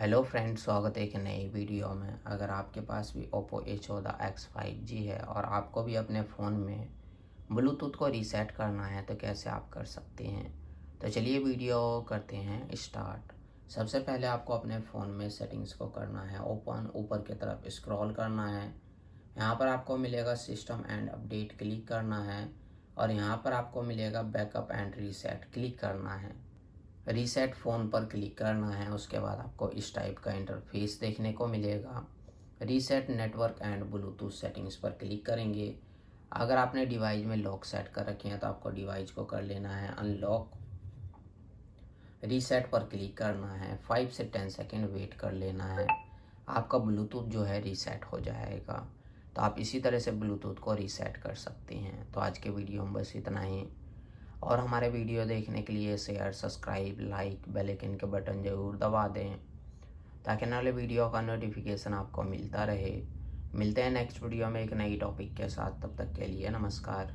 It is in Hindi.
हेलो फ्रेंड्स, स्वागत है एक नई वीडियो में। अगर आपके पास भी Oppo A14 X 5G है और आपको भी अपने फ़ोन में ब्लूटूथ को रीसेट करना है तो कैसे आप कर सकते हैं। तो चलिए वीडियो करते हैं स्टार्ट। सबसे पहले आपको अपने फ़ोन में सेटिंग्स को करना है ओपन, ऊपर की तरफ स्क्रॉल करना है। यहाँ पर आपको मिलेगा सिस्टम एंड अपडेट, क्लिक करना है और यहाँ पर आपको मिलेगा बैकअप एंड रीसेट, क्लिक करना है। रीसेट फ़ोन पर क्लिक करना है। उसके बाद आपको इस टाइप का इंटरफेस देखने को मिलेगा। Reset network and Bluetooth settings पर क्लिक करेंगे। अगर आपने डिवाइस में लॉक सेट कर रखे हैं तो आपको डिवाइस को कर लेना है अनलॉक। रीसेट पर क्लिक करना है, 5 से 10 सेकेंड वेट कर लेना है। आपका ब्लूटूथ जो है रीसेट हो जाएगा। तो आप इसी तरह से ब्लूटूथ को रीसेट कर सकते हैं। तो आज के वीडियो में बस इतना ही। और हमारे वीडियो देखने के लिए share, subscribe, like, bell icon के बटन ज़रूर दबा दें ताकि आने वाले वीडियो का नोटिफिकेशन आपको मिलता रहे। मिलते हैं नेक्स्ट वीडियो में एक नई टॉपिक के साथ। तब तक के लिए नमस्कार।